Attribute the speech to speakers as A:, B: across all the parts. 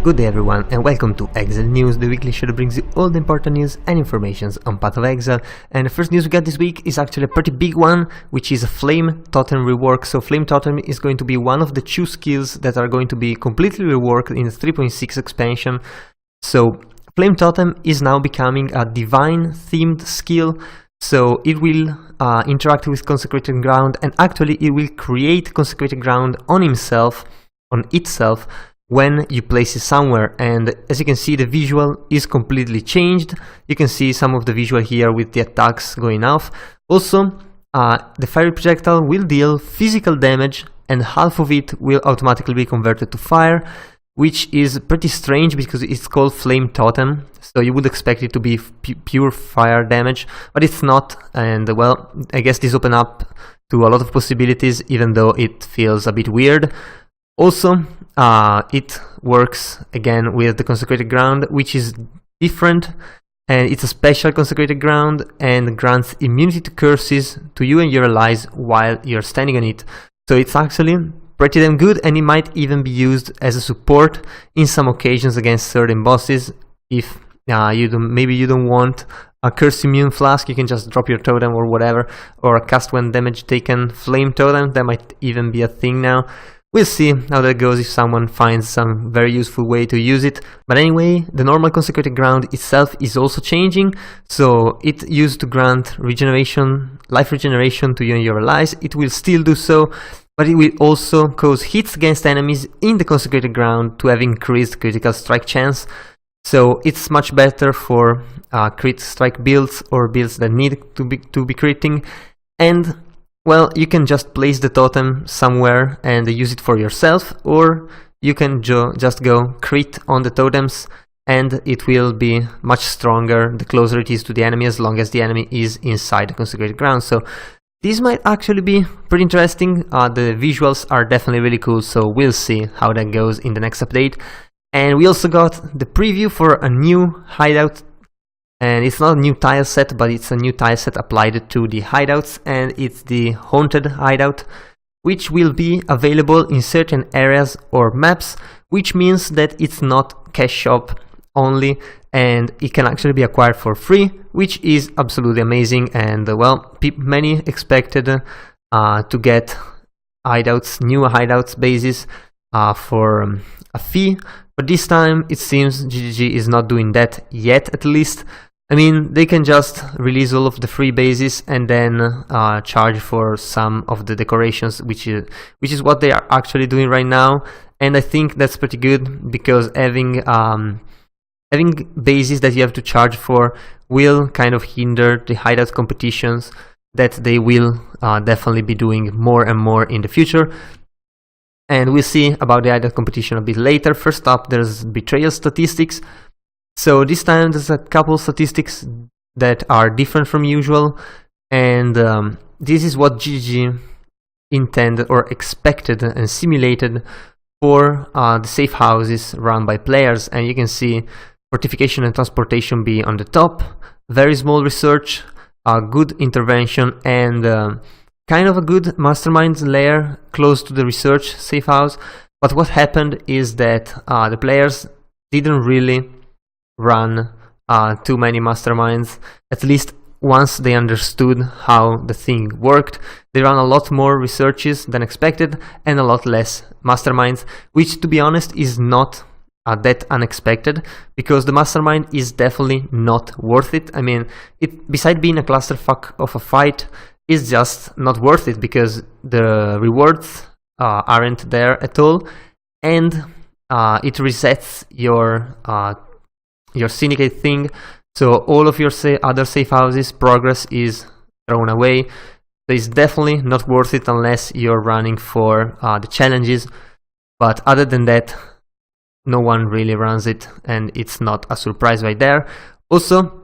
A: Good day everyone, and welcome to Exile News, the weekly show that brings you all the important news and informations on Path of Exile. And the first news we got this week is actually a pretty big one, which is a Flame Totem rework. So Flame Totem is going to be one of the 2 skills that are going to be completely reworked in the 3.6 expansion. So Flame Totem is now becoming a divine themed skill, so it will interact with Consecrated Ground, and actually it will create Consecrated Ground on itself, when you place it somewhere. And as you can see, the visual is completely changed. You can see some of the visual here with the attacks going off. Also, the fiery projectile will deal physical damage, and half of it will automatically be converted to fire, which is pretty strange because it's called Flame Totem, so you would expect it to be pure fire damage, but it's not. And well, I guess this opens up to a lot of possibilities, even though it feels a bit weird. Also, it works again with the Consecrated Ground, which is different, and it's a special Consecrated Ground and grants immunity to curses to you and your allies while you're standing on it. So it's actually pretty damn good, and it might even be used as a support in some occasions against certain bosses. If maybe you don't want a curse immune flask, you can just drop your totem or whatever, or a cast when damage taken Flame Totem. That might even be a thing now. We'll see how that goes if someone finds some very useful way to use it. But anyway, the normal Consecrated Ground itself is also changing. So it used to grant regeneration, life regeneration to you and your allies. It will still do so, but it will also cause hits against enemies in the Consecrated Ground to have increased critical strike chance. So it's much better for crit strike builds or builds that need to be critting. And well, you can just place the totem somewhere and use it for yourself, or you can just go crit on the totems, and it will be much stronger the closer it is to the enemy, as long as the enemy is inside the Consecrated Ground. So this might actually be pretty interesting. The visuals are definitely really cool, so we'll see how that goes in the next update. And we also got the preview for a new Hideout. And it's not a new tile set, but it's a new tile set applied to the hideouts, and it's the Haunted Hideout, which will be available in certain areas or maps, which means that it's not cash shop only, and it can actually be acquired for free, which is absolutely amazing. And well, many expected to get new hideouts bases for a fee, but this time it seems GGG is not doing that yet, at least. I mean, they can just release all of the free bases and then charge for some of the decorations, which is what they are actually doing right now. And I think that's pretty good, because having bases that you have to charge for will kind of hinder the hideout competitions that they will definitely be doing more and more in the future. And we'll see about the hideout competition a bit later. First up, there's betrayal statistics. So this time there's a couple statistics that are different from usual, and this is what GGG intended or expected and simulated for the safe houses run by players. And you can see fortification and transportation be on the top, very small research, good intervention, and kind of a good mastermind layer close to the research safe house. But what happened is that the players didn't really run too many masterminds. At least once they understood how the thing worked, they ran a lot more researches than expected and a lot less masterminds, which, to be honest, is not that unexpected, because the mastermind is definitely not worth it. I mean, beside being a clusterfuck of a fight, it's just not worth it, because the rewards aren't there at all, and it resets your syndicate thing, so all of your other safe houses progress is thrown away. So it's definitely not worth it unless you're running for the challenges, but other than that, no one really runs it, and it's not a surprise right there. Also,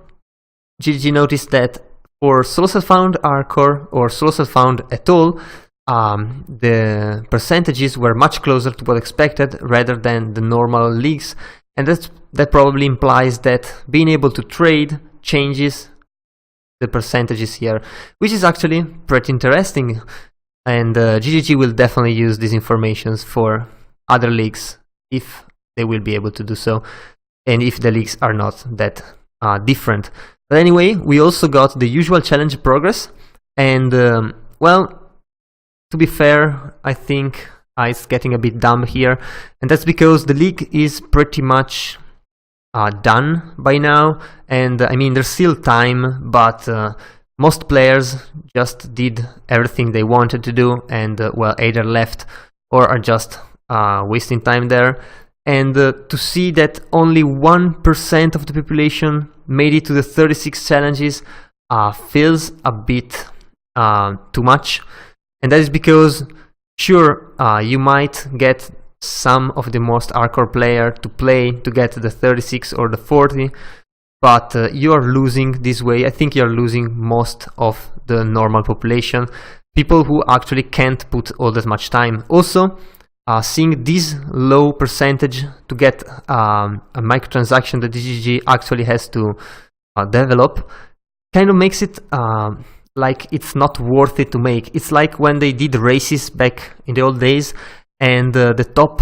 A: GG noticed that for solo self-found hardcore or solo self-found at all, the percentages were much closer to what expected rather than the normal leagues. And that probably implies that being able to trade changes the percentages here, which is actually pretty interesting. And GGG will definitely use these informations for other leagues if they will be able to do so, and if the leagues are not that different. But anyway, we also got the usual challenge progress, and well, to be fair, I think it's getting a bit dumb here, and that's because the league is pretty much done by now, and I mean there's still time, but most players just did everything they wanted to do, and well, either left or are just wasting time there. And to see that only 1% of the population made it to the 36 challenges feels a bit too much, and that is because sure, you might get some of the most hardcore player to play to get the 36 or the 40, but you are losing this way. I think you are losing most of the normal population, people who actually can't put all that much time. Also, seeing this low percentage to get a microtransaction that GGG actually has to develop kind of makes it like it's not worth it to make. It's like when they did races back in the old days, and the top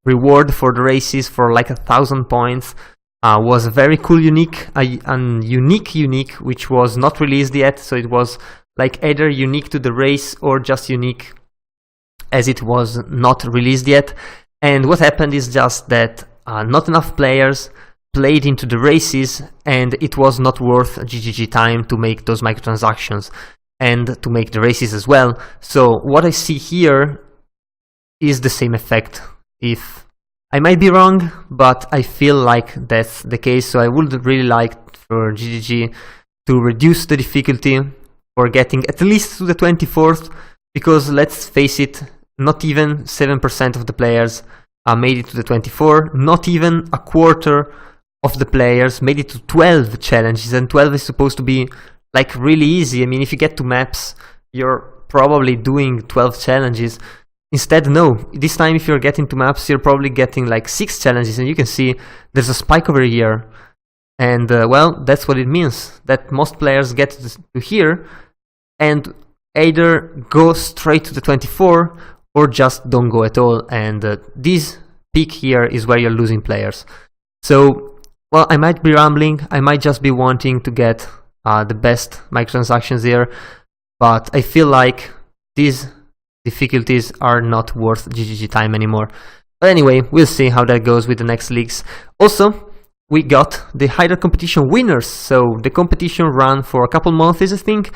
A: reward for the races for like 1,000 points was a very cool unique, unique which was not released yet, so it was like either unique to the race or just unique as it was not released yet. And what happened is just that not enough players played into the races, and it was not worth GGG time to make those microtransactions and to make the races as well. So what I see here is the same effect. If I might be wrong, but I feel like that's the case, so I would really like for GGG to reduce the difficulty for getting at least to the 24th, because let's face it, not even 7% of the players made it to the 24, not even a quarter of the players made it to 12 challenges, and 12 is supposed to be like really easy. I mean, if you get to maps, you're probably doing 12 challenges. Instead, no, this time if you're getting to maps, you're probably getting like 6 challenges, and you can see there's a spike over here. And well, that's what it means, that most players get to here and either go straight to the 24 or just don't go at all, and this peak here is where you're losing players. So, well, I might be rambling, I might just be wanting to get the best microtransactions here, but I feel like these difficulties are not worth GGG time anymore. But anyway, we'll see how that goes with the next leagues. Also, we got the Hideout competition winners, so the competition ran for a couple months, I think,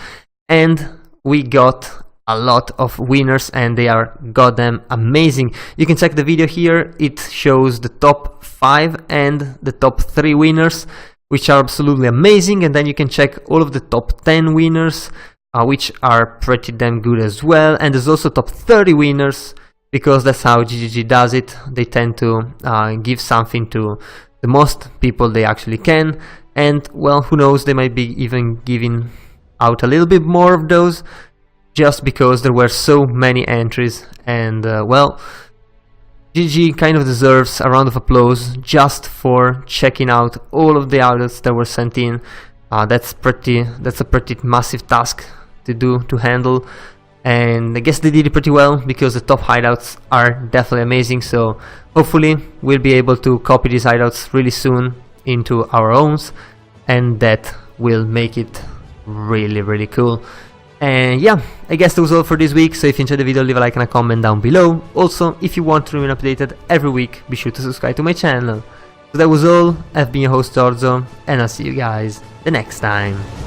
A: and we got a lot of winners, and they are goddamn amazing. You can check the video here, it shows the top 5 and the top 3 winners, which are absolutely amazing, and then you can check all of the top 10 winners, which are pretty damn good as well, and there's also top 30 winners, because that's how GGG does it. They tend to give something to the most people they actually can, and well, who knows, they might be even giving out a little bit more of those, just because there were so many entries, and well, GG kind of deserves a round of applause just for checking out all of the outlets that were sent in. That's a pretty massive task to do, to handle, and I guess they did it pretty well, because the top hideouts are definitely amazing. So hopefully we'll be able to copy these hideouts really soon into our own, and that will make it really cool. And yeah, I guess that was all for this week, so if you enjoyed the video, leave a like and a comment down below. Also, if you want to remain updated every week, be sure to subscribe to my channel. So that was all, I've been your host Giorgio, and I'll see you guys the next time.